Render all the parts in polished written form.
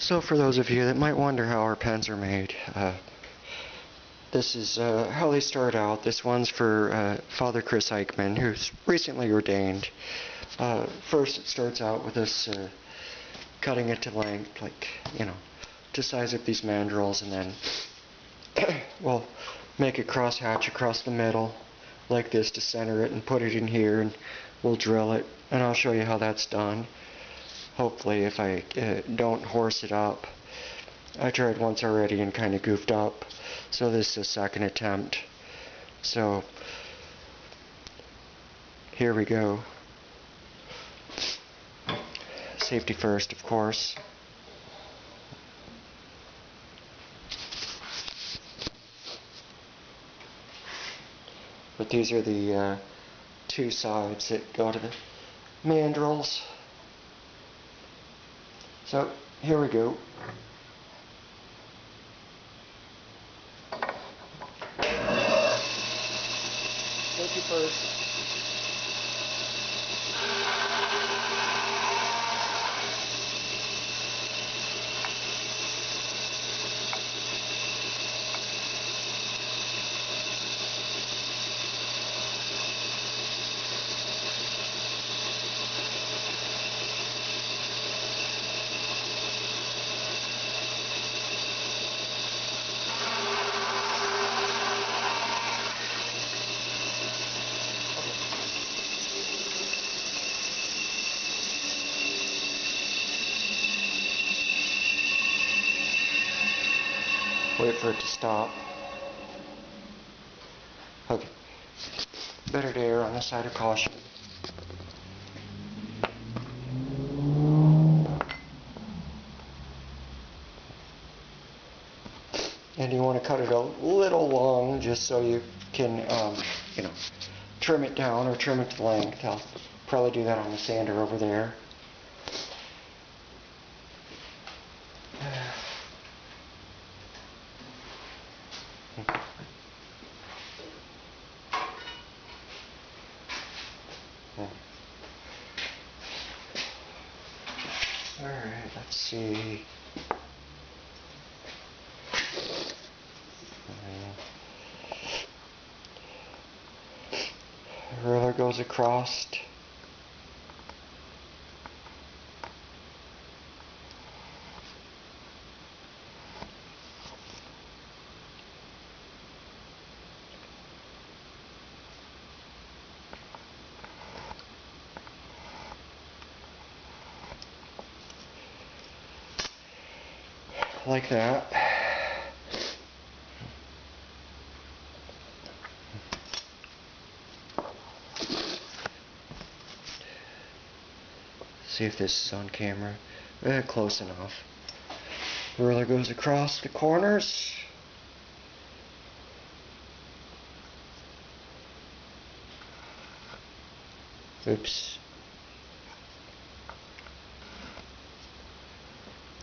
So for those of you that might wonder how our pens are made, this is how they start out. This one's for Father Chris Eichman, who's recently ordained. First it starts out with us cutting it to length, like, to size up these mandrels, and then we'll make a cross hatch across the middle like this to center it and put it in here, and we'll drill it, and I'll show you how that's done. Hopefully, if I don't horse it up. I tried once already and kind of goofed up, so this is a second attempt. So here we go. Safety first, of course. But these are the two sides that go to the mandrels. So here we go. Safety first. Wait for it to stop. Okay. Better to err on the side of caution. And you want to cut it a little long just so you can, trim it down or trim it to length. I'll probably do that on the sander over there. Alright, let's see. Ruler goes across. Like that. See if this is on camera. Close enough. Ruler goes across the corners. Oops.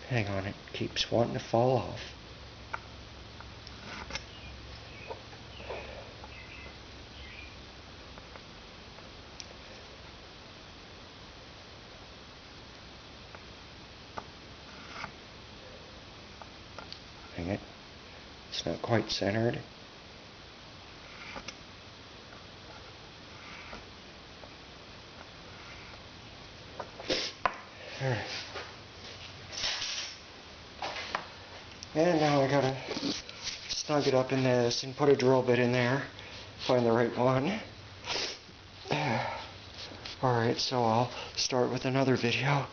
Hang on, it keeps wanting to fall off. Dang it. It's not quite centered. Alright. And now I gotta snug it up in this and put a drill bit in there. Find the right one. Alright, so I'll start with another video.